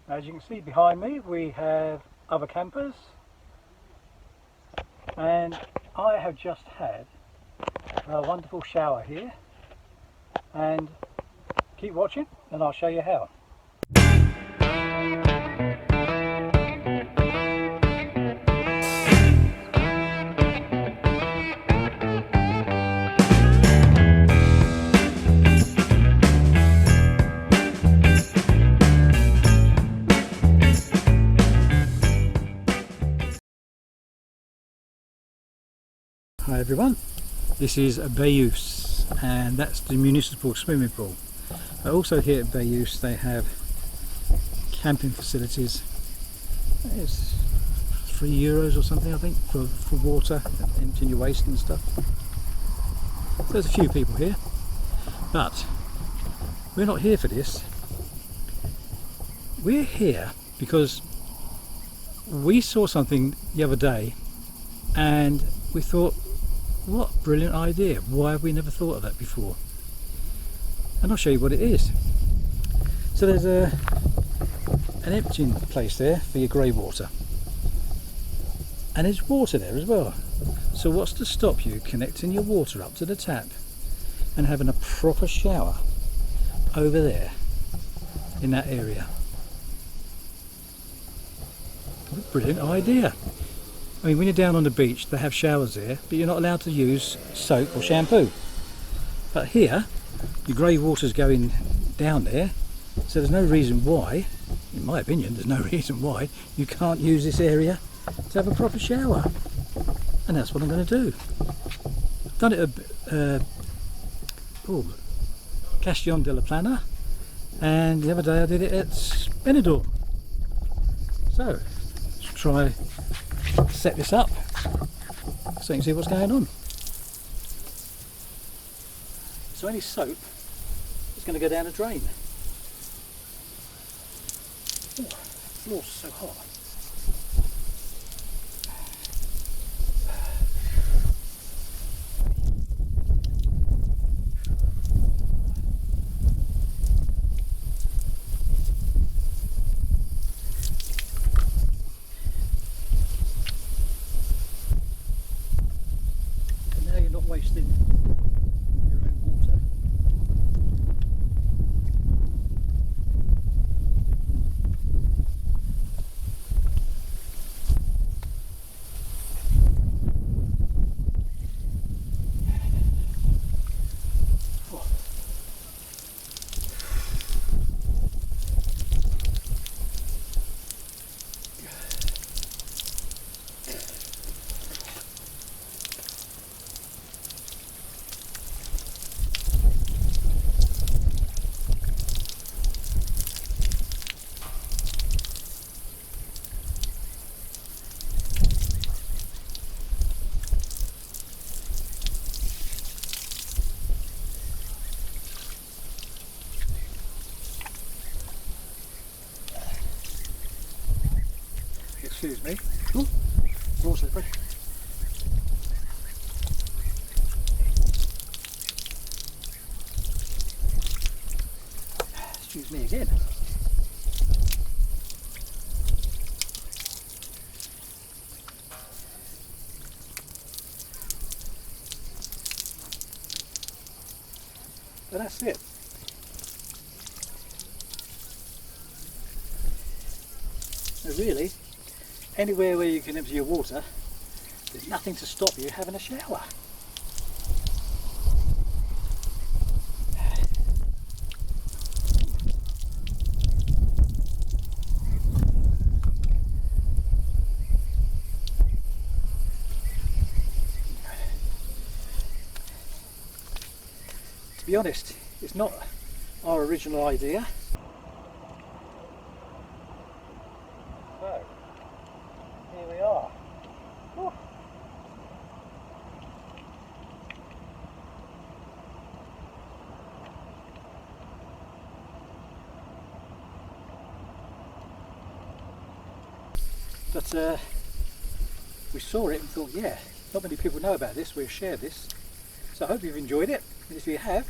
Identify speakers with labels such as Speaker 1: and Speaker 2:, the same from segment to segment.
Speaker 1: As you can see behind me, we have other campers, and I have just had a wonderful shower here, and keep watching and I'll show you how. Hi everyone, this is Bayous, and that's the municipal swimming pool. But also here at Bayous they have camping facilities. It's €3 or something, I think, for water, emptying your waste and stuff. There's a few people here, but we're not here for this. We're here because we saw something the other day and we thought, what a brilliant idea, why have we never thought of that before? And I'll show you what it is. So there's an emptying place there for your grey water, and there's water there as well. So what's to stop you connecting your water up to the tap and having a proper shower over there in that area? What a brilliant idea. I mean, when you're down on the beach, they have showers there, but you're not allowed to use soap or shampoo. But here, your grey water's going down there, so there's no reason why, in my opinion, there's no reason why you can't use this area to have a proper shower. And that's what I'm going to do. I've done it at Castellon de la Plana, and the other day I did it at Benidorm. So, let's try set this up so you can see what's going on. So any soap is going to go down a drain. Oh, the floor's so hot. Wasting your own water. Oh. Excuse me. Ooh, more slippery. Excuse me again. But that's it. So really, anywhere where you can empty your water, there's nothing to stop you having a shower. To be honest, it's not our original idea. So, here we are. Whew. But we saw it and thought, yeah, not many people know about this, we'll share this. So I hope you've enjoyed it, and if you have,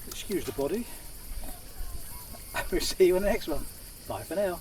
Speaker 1: excuse the body, we'll see you in the next one. Bye for now.